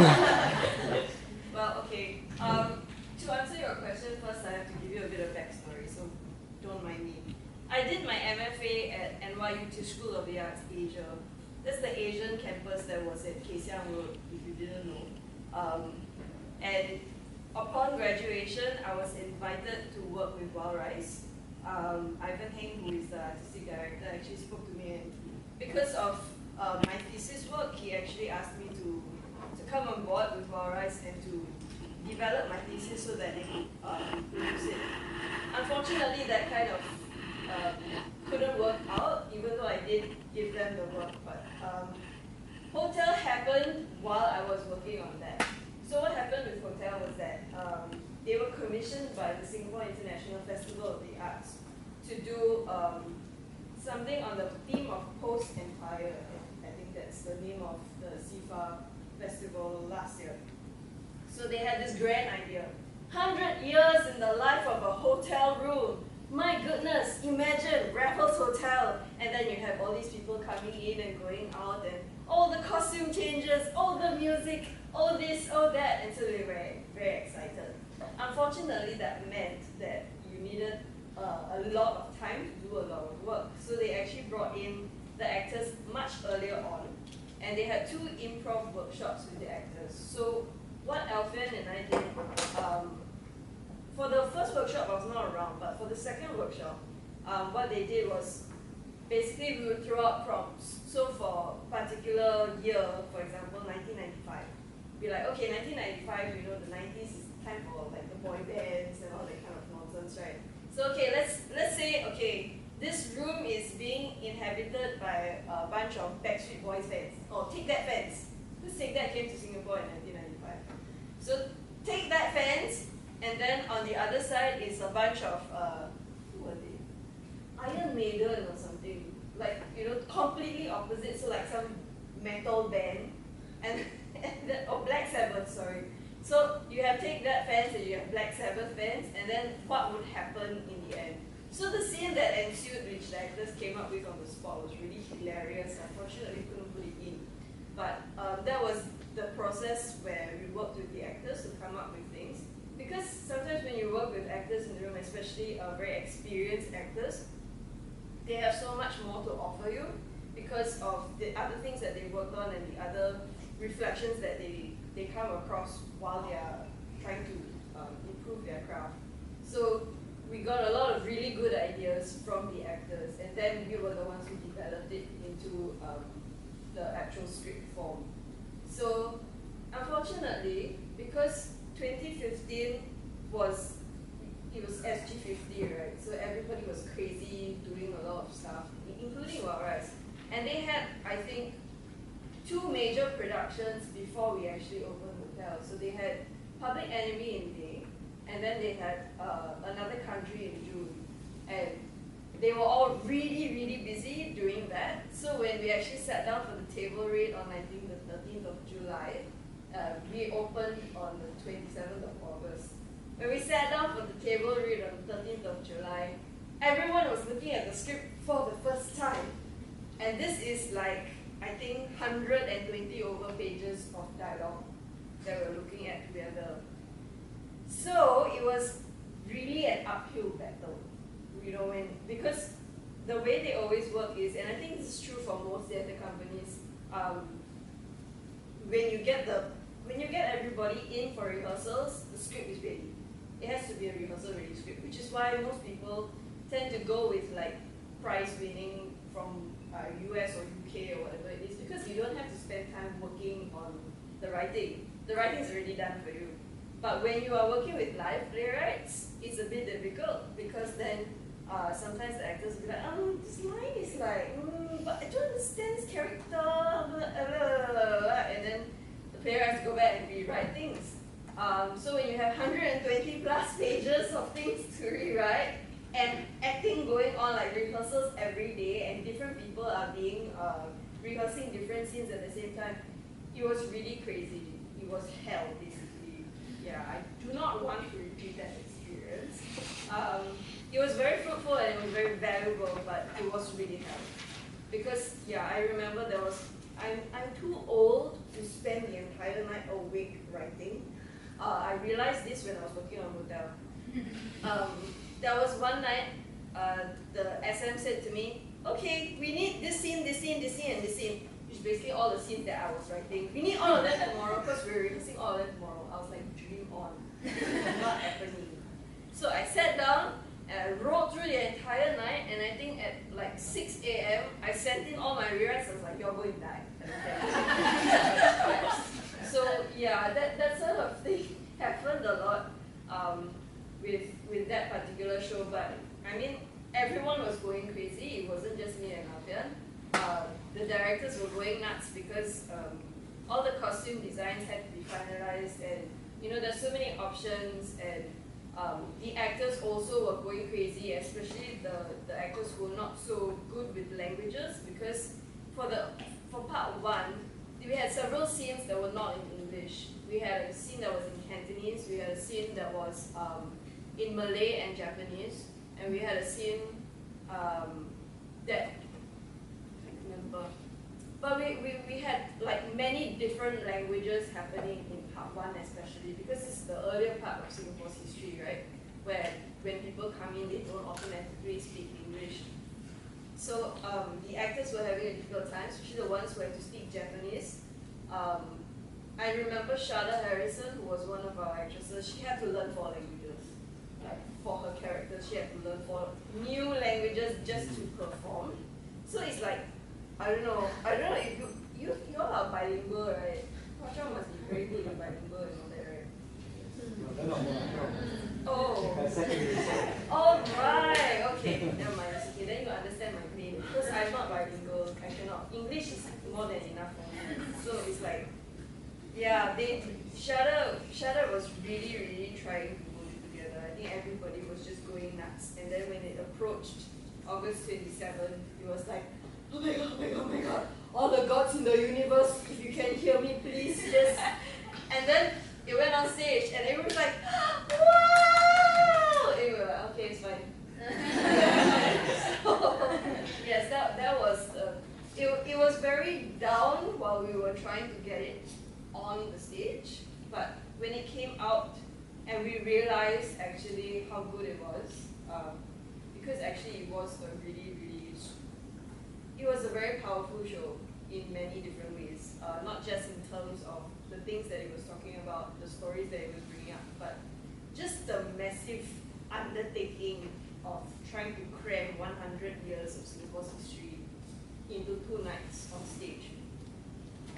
Well, okay. To answer your question first, I have to give you a bit of backstory, so don't mind me. I did my MFA at NYU Tisch School of the Arts, Asia. That's the Asian campus that was at Kay Siang Road, if you didn't know. And upon graduation, I was invited to work with Wild Rice. Ivan Heng, who is the artistic director, actually spoke to me, and because of my thesis work, he actually asked me to come on board with Wild Rice and to develop my thesis so that they could produce it. Unfortunately, that kind of couldn't work out, even though I did give them the work. But Hotel happened while I was working on that. So what happened with Hotel was that they were commissioned by the Singapore International Festival of the Arts to do something on the theme of post-empire. I think that's the name of the SIFA festival last year. So they had this grand idea. 100 years in the life of a hotel room. My goodness, imagine Raffles Hotel, and then you have all these people coming in and going out, and all the costume changes, all the music, all this, all that, and so they were very excited. Unfortunately, that meant that you needed a lot of time to do a lot of work. So they actually brought in the actors much earlier on, and they had 2 improv workshops with the actors. So what Alfian and I did, for the first workshop I was not around, but for the second workshop, what they did was basically we would throw out prompts. So for a particular year, for example, 1995, be like, okay, 1995, you know, the 90s is time for like the boy bands and all that kind of nonsense, right? So okay, let's say, okay, this room is being inhabited by a bunch of Backstreet Boys fans. Oh, Take That fans. Who's Take That came to Singapore in 1995. So Take That fans, and then on the other side is a bunch of, who were they? Iron Maiden or something. Like, you know, completely opposite, so like some metal band. And then, oh, Black Sabbath, sorry. So you have Take That fans and you have Black Sabbath fans, and then what would happen in the end? So the scene that ensued, which the actors came up with on the spot, was really hilarious. Unfortunately, couldn't put it in. But that was the process where we worked with the actors to come up with things. Because sometimes when you work with actors in the room, especially very experienced actors, they have so much more to offer you because of the other things that they worked on and the other reflections that they come across while they are trying to improve their craft. So we got a lot of really good ideas from the actors, and then we were the ones who developed it into the actual script form. So unfortunately, because 2015 was SG50, right? So everybody was crazy, doing a lot of stuff, including Wild Rice. And they had, I think, 2 major productions before we actually opened Hotel. So they had Public Enemy in May, and then they had Another Country in June. And they were all really, really busy doing that. So when we actually sat down for the table read on, I think, the 13th of July, we opened on the 27th of August. When we sat down for the table read on the 13th of July, everyone was looking at the script for the first time. And this is like, I think, 120 over pages of dialogue that we're looking at together. So it was really an uphill battle, you know, because the way they always work is, and I think this is true for most theatre companies, when you get everybody in for rehearsals, the script is ready. It has to be a rehearsal-ready script, which is why most people tend to go with like prize-winning from US or UK or whatever it is, because you don't have to spend time working on the writing. The writing is already done for you. But when you are working with live playwrights, it's a bit difficult, because then sometimes the actors will be like, this line is like, but I don't understand this character, blah, blah, blah, and then the playwright has to go back and rewrite things. So when you have 120 plus pages of things to rewrite, and acting going on like rehearsals every day, and different people are being rehearsing different scenes at the same time, it was really crazy. It was hell, basically. Yeah, I do not want to repeat that experience. It was very fruitful and it was very valuable, but it was really hell. Because, yeah, I remember I'm too old to spend the entire night awake writing. I realized this when I was working on hotel. There was one night, the SM said to me, okay, we need this scene, this scene, this scene, and this scene, which is basically all the scenes that I was writing. We need all of them tomorrow because we're rehearsing all of them tomorrow. I was like, dream on. Not happening. So I sat down and I wrote through the entire night, and I think at like 6 a.m. I sent in all my rewrites. I was like, you're going to die. So yeah, that sort of thing happened a lot with that particular show. But I mean, everyone was going crazy. It wasn't just me and Alfian. The directors were going nuts because all the costume designs had to be finalized, and you know, there's so many options, and the actors also were going crazy, especially the actors who were not so good with languages, because for part one, we had several scenes that were not in English. We had a scene that was in Cantonese, we had a scene that was in Malay and Japanese, and we had a scene that, I can't remember. But we had like many different languages happening in part one, especially because it's the earlier part of Singapore's history, right? Where when people come in, they don't automatically speak English. So the actors were having a difficult time, especially the ones who had to speak Japanese. I remember Shada Harrison, who was one of our actresses, she had to learn 4 languages. Like for her character, she had to learn 4 new languages just to perform. So it's like, I don't know if you all are bilingual, right? Marcia must be very good at bilingual and all that, right? Oh right, okay, never mind. Okay, then you understand my pain. Because I'm not bilingual, I cannot. English is more than enough for me. So it's like, yeah, Shada was really trying to put it together. I think everybody was just going nuts. And then when it approached August 27th, it was like, oh my god, oh my god, oh my god, all the gods in the universe, if you can hear me, please, just. And then it went on stage, and everyone was like, wow! And we were like, okay, it's fine. So, yes, that was, it was very down while we were trying to get it on the stage, but when it came out, and we realized actually how good it was, because actually it was it was a very powerful show in many different ways, not just in terms of the things that it was talking about, the stories that it was bringing up, but just the massive undertaking of trying to cram 100 years of Singapore's history into 2 nights on stage.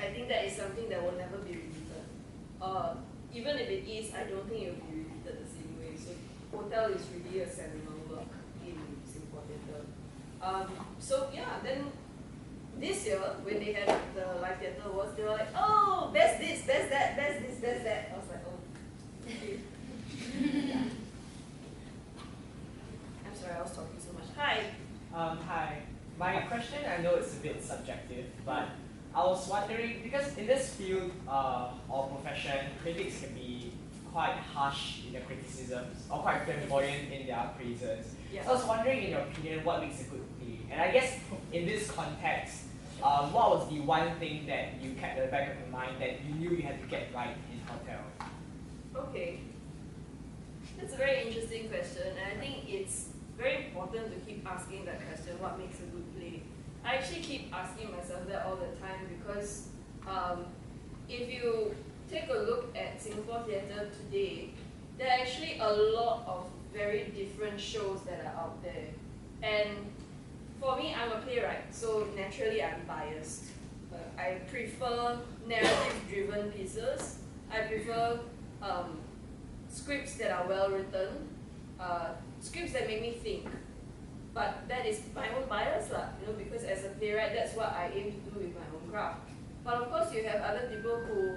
I think that is something that will never be repeated. Even if it is, I don't think it will be repeated the same way. So Hotel is really a seminal work in Singapore theatre. So yeah, then this year, when they had the Live Theatre Awards, they were like, oh, best this, best that, best this, best that. I was like, oh, okay. Yeah. I'm sorry, I was talking so much. Hi. Hi. My question, I know it's a bit subjective, but I was wondering, because in this field or profession, critics can be quite harsh in their criticisms or quite flamboyant in their praises. Yeah. So I was wondering, in your opinion, what makes a good play? And I guess in this context, what was the one thing that you kept at the back of your mind that you knew you had to get right in Hotel? Okay. That's a very interesting question, and I think it's very important to keep asking that question, what makes a good play? I actually keep asking myself that all the time because if you take a look at Singapore theatre today, there are actually a lot of very different shows that are out there. And for me, I'm a playwright, so naturally I'm biased. I prefer narrative-driven pieces. I prefer scripts that are well written, scripts that make me think. But that is my own bias, because as a playwright, that's what I aim to do with my own craft. But of course, you have other people who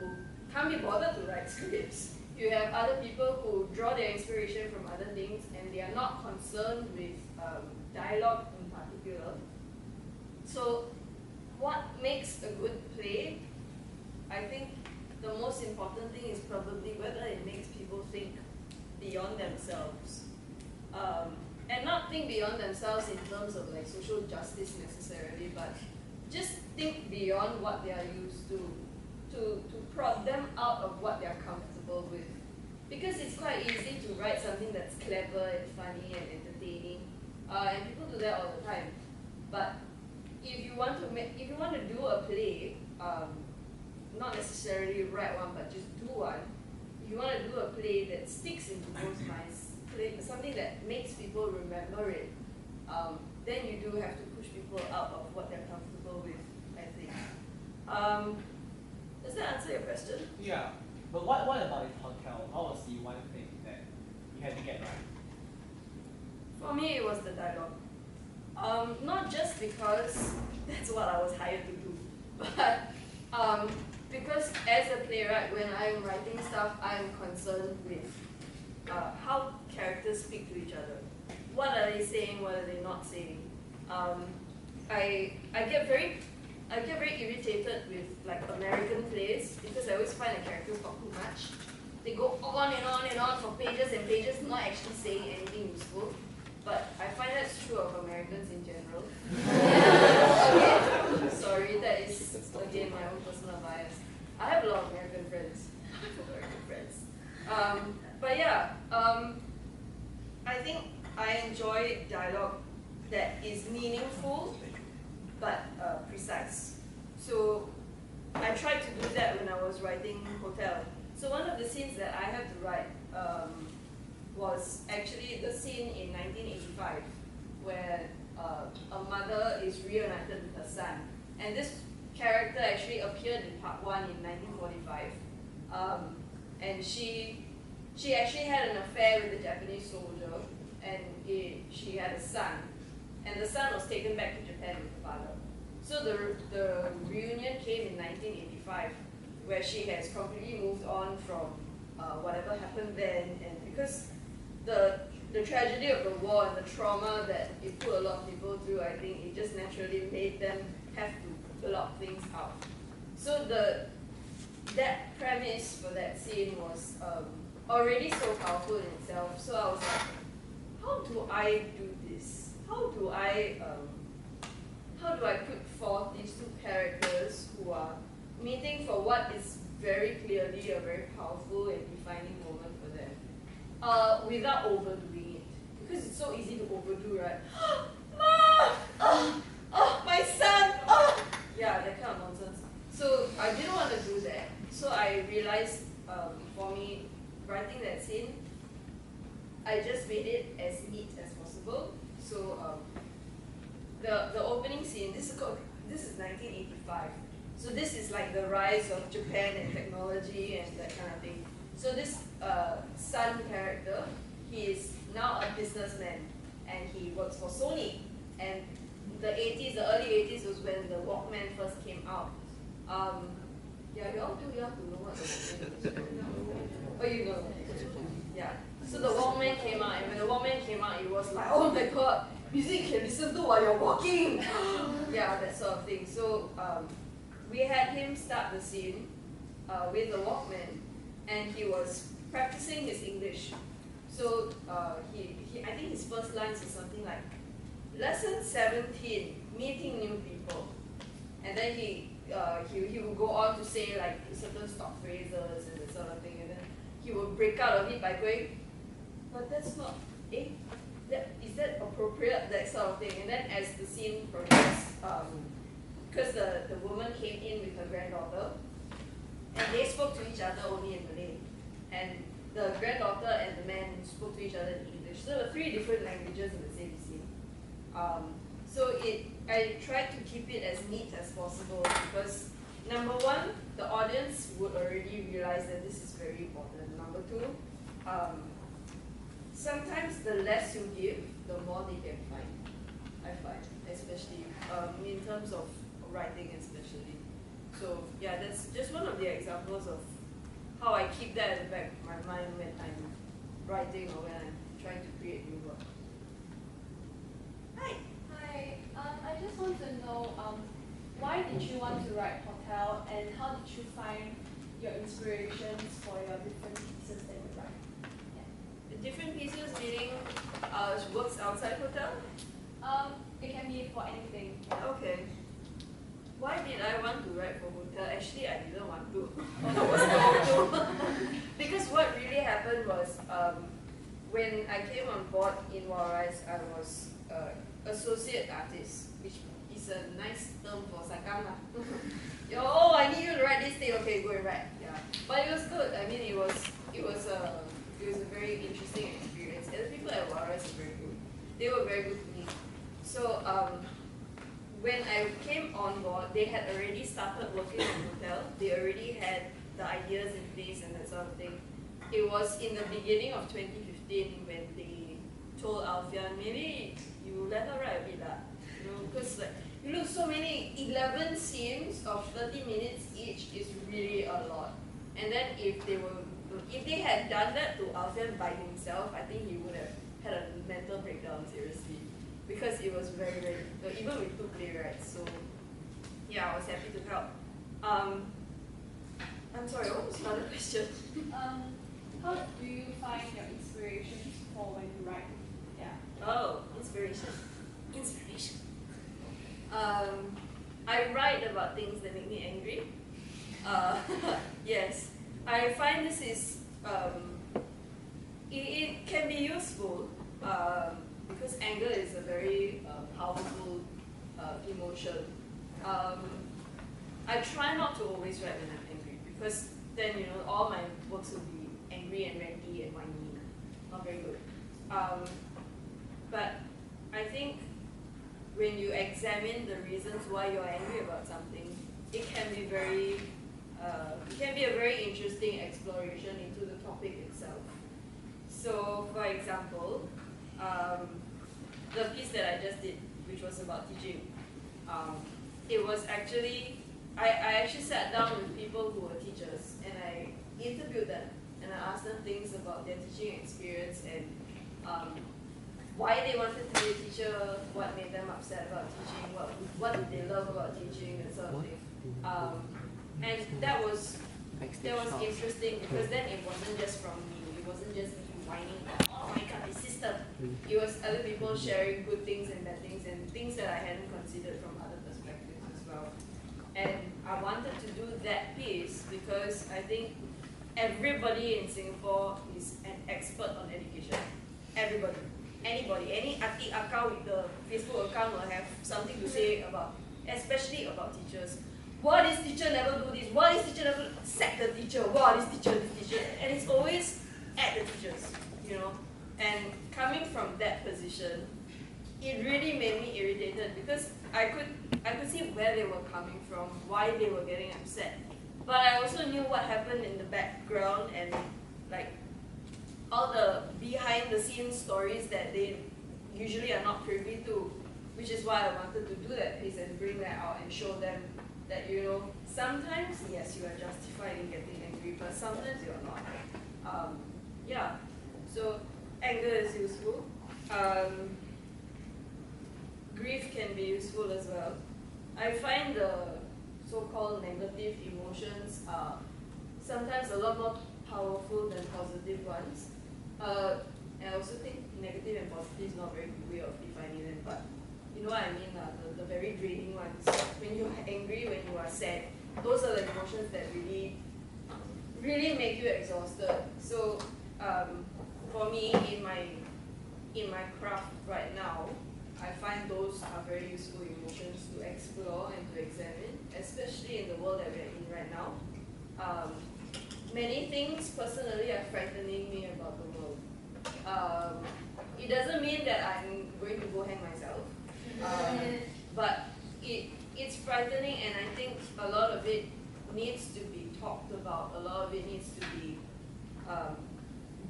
can't be bothered to write scripts. You have other people who draw their inspiration from other things, and they are not concerned with dialogue in particular. So, what makes a good play? I think the most important thing is probably whether it makes people think beyond themselves. And not think beyond themselves in terms of like social justice necessarily, but just think beyond what they are used to to prod them out of what they're comfortable with. Because it's quite easy to write something that's clever and funny and entertaining, and people do that all the time. But if you want to do a play, not necessarily write one, but just do one. If you want to do a play that sticks in people's minds, something that makes people remember it, then you do have to push people out of what they're comfortable with, I think. Does that answer your question? Yeah. But what about in hotel? What was the one thing that you had to get right? For me, it was the dialogue. Not just because that's what I was hired to do, but because as a playwright, when I'm writing stuff, I'm concerned with how characters speak to each other. What are they saying? What are they not saying? I get very irritated with like American plays because I always find the characters talk too much. They go on and on and on for pages and pages, not actually saying anything useful. But I find that's true of Americans in general. Again, sorry, that is again my own personal bias. I have a lot of American friends. But yeah, I think I enjoy dialogue that is meaningful but precise. So I tried to do that when I was writing Hotel. So one of the scenes that I had to write was actually the scene in 1985 where a mother is reunited with her son. And this character actually appeared in part 1 in 1945. And she actually had an affair with a Japanese soldier, and she had a son. And the son was taken back to Japan with the father. So the reunion came in 1985, where she has completely moved on from whatever happened then, and because the tragedy of the war and the trauma that it put a lot of people through, I think it just naturally made them have to block things out. So that premise for that scene was already so powerful in itself. So I was like, how do I do this? How do I put forth these two characters who are meeting for what is very clearly a very powerful and defining moment for them, without overdoing it? Because it's so easy to overdo, right? Mom! Oh, my son! Oh! Yeah, that kind of nonsense. So I didn't want to do that. So I realized, for me, writing that scene, I just made it as neat as possible. So the opening scene, this is 1985. So this is like the rise of Japan and technology and that kind of thing. So this son character, he is now a businessman and he works for Sony. And the early 80s was when the Walkman first came out. Yeah, you're all too young to know what the Walkman is. Oh, you know. Yeah. So the Walkman came out, and when the Walkman came out, it was like, oh my god, music you can listen to while you're walking. Yeah, that sort of thing. So we had him start the scene with the Walkman, and he was practicing his English. So I think his first lines is something like, lesson 17, meeting new people. And then he will go on to say like certain stock phrases and that sort of thing, and then he will break out of it by going, but that's not, is that appropriate, that sort of thing. And then as the scene progressed, because the woman came in with her granddaughter, and they spoke to each other only in Malay, and the granddaughter and the man spoke to each other in English. So there were 3 different languages in the same scene. So I tried to keep it as neat as possible because number 1, the audience would already realize that this is very important. Number 2, sometimes the less you give, the more they can find. I find, especially in terms of writing, especially. So yeah, that's just one of the examples of how I keep that at the back of my mind when I'm writing or when I'm trying to create new work. Hi. Hi. I just want to know why did you want to write Hotel, and how did you find your inspirations for your different pieces that you write? The different pieces meaning works outside Hotel? It can be for anything. Okay. Why did I want to write for Hotel? Actually, I didn't want to. I was told to. Because what really happened was, when I came on board in Walrise, I was associate artist, which is a nice term for sakam lah. Oh, I need you to write this thing. Okay, go and write. Yeah, but it was good. I mean, it was a very interesting experience. And the people at Walrise were very good. They were very good to me. So when I came on board, they had already started working on the hotel. They already had the ideas in place and that sort of thing. It was in the beginning of 2015 when they told Alfian, maybe you let her write a bit lah. You know, because like, you look, so many, 11 scenes of 30 minutes each is really a lot. And then if they had done that to Alfian by himself, I think he would have had a mental breakdown, seriously. Because it was very, very difficult, even with 2 playwrights. So yeah, I was happy to help. I'm sorry, what was another question? How do you find your inspirations for when you write? Yeah. Oh, inspiration. Inspiration. I write about things that make me angry. Yes. I find this is, it can be useful because anger is a very powerful emotion. I try not to always write when I'm angry because then, you know, all my works will be angry and ranty and whiny. Not very good. But I think when you examine the reasons why you're angry about something, it can be a very interesting exploration into the topic itself. So, for example, the piece that I just did, which was about teaching, it was actually, I actually sat down with people who were teachers and I interviewed them and I asked them things about their teaching experience and why they wanted to be a teacher, what made them upset about teaching, what did they love about teaching, and sort of thing. And that was interesting because then it wasn't just from me, it wasn't just me whining, oh my god, this system. It was other people sharing good things and bad things and things that I hadn't considered from other perspectives as well. And I wanted to do that piece because I think everybody in Singapore is an expert on education. Everybody. Anybody, any Ati Aka with the Facebook account will have something to say about, especially about teachers. Why this teacher never do this? Why this teacher never sack the teacher? Why this teacher, And it's always at the teachers, you know. And coming from that position, it really made me irritated because I could see where they were coming from, why they were getting upset. But I also knew what happened in the background and like all the behind the scenes stories that they usually are not privy to, which is why I wanted to do that piece and bring that out and show them that, you know, sometimes, yes, you are justified in getting angry, but sometimes you are not. Yeah, so anger is useful. Grief can be useful as well. I find the so-called negative emotions are sometimes a lot more powerful than positive ones. I also think negative and positive is not a very good way of defining them, but you know what I mean, the very draining ones. When you're angry, when you are sad, those are the emotions that really make you exhausted. So for me, in my craft right now, I find those are very useful emotions to explore and to examine, especially in the world that we're in right now. Many things personally are frightening me about the world. It doesn't mean that I'm going to go hang myself, but it's frightening, and I think a lot of it needs to be talked about. A lot of it needs to be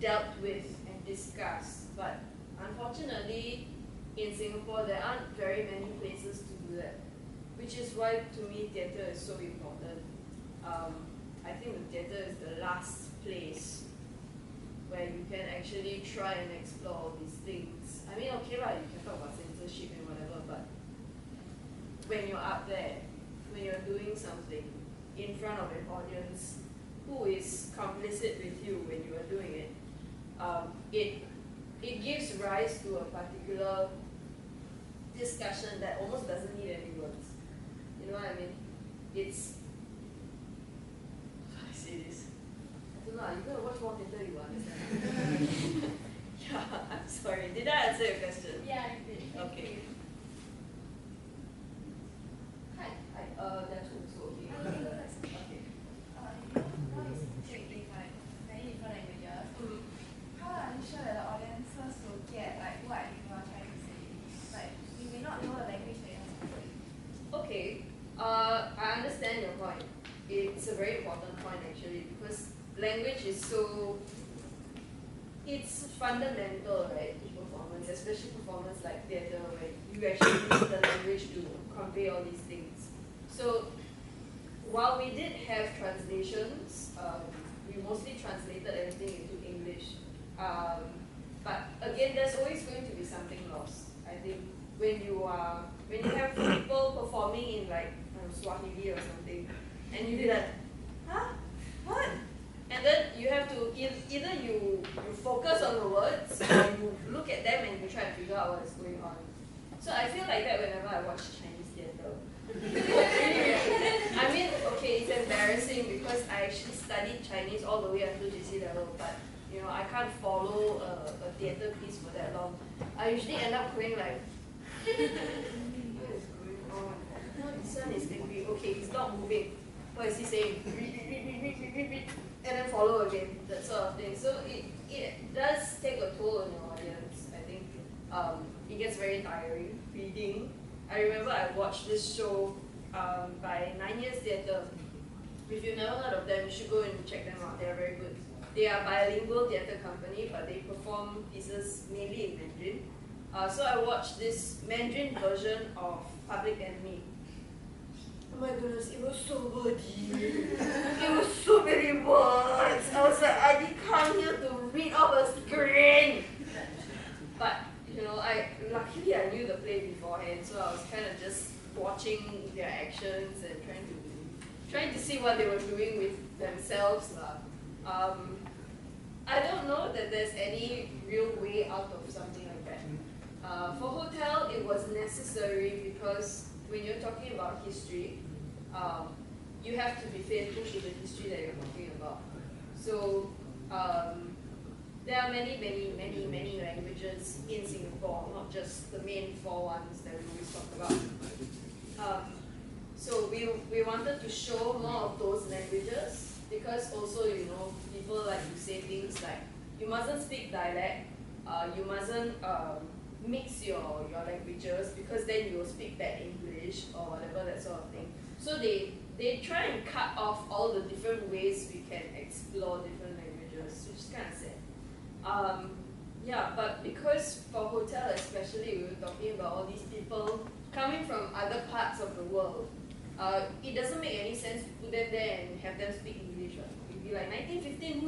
dealt with and discussed. But unfortunately, in Singapore, there aren't very many places to do that, which is why, to me, theatre is so important. I think the theatre is the last place where you can actually try and explore all these things. I mean, okay, right, you can talk about censorship and whatever, but when you're up there, when you're doing something in front of an audience who is complicit with you when you are doing it, it gives rise to a particular discussion that almost doesn't need any words. You know what I mean? You're going to watch more theatre, you understand. Yeah, I'm sorry. Did I answer your question? Yeah, I did. Okay. Hi. That's also okay. Okay. Now is taking like many different languages. How are you sure that the audiences will get like what you are trying to say? Like you may not know the language that you're speaking. Okay. I understand your point. It's a very important point actually because language is so. It's fundamental, right, to performance, especially performance like theatre, where you actually use the language to convey all these things. So, while we did have translations, we mostly translated everything into English. But again, there's always going to be something lost. I think when you have people performing in like Swahili or something, and you be like, huh? What? And then you have to either you focus on the words or you look at them and you try to figure out what is going on. So I feel like that whenever I watch Chinese theatre. I mean, okay, it's embarrassing because I actually studied Chinese all the way until GC level, but you know, I can't follow a theatre piece for that long. I usually end up going like, what is going on? No, this one is angry. Okay, he's not moving. What is he saying? And then follow again, that sort of thing. So it does take a toll on your audience. I think it gets very tiring reading. I remember I watched this show by 9 Years Theatre. If you've never heard of them, you should go and check them out. They are very good. They are a bilingual theatre company, but they perform pieces mainly in Mandarin. So I watched this Mandarin version of Public Enemy. Oh my goodness, it was so wordy. It was so many words. I was like, I didn't come here to read off a screen. But, you know, luckily I knew the play beforehand, so I was kind of just watching their actions and trying to see what they were doing with themselves. I don't know that there's any real way out of something like that. For Hotel, it was necessary because when you're talking about history, you have to be faithful to the history that you're talking about. So there are many languages in Singapore, not just the main 4 ones that we always talk about. So we wanted to show more of those languages because also, you know, people like to say things like, you mustn't speak dialect, you mustn't mix your languages because then you will speak bad English or whatever, that sort of thing. So they try and cut off all the different ways we can explore different languages, which is kind of sad. Yeah, but because for Hotel especially, we were talking about all these people coming from other parts of the world. It doesn't make any sense to put them there and have them speak English. Right? You'd be like, 1915,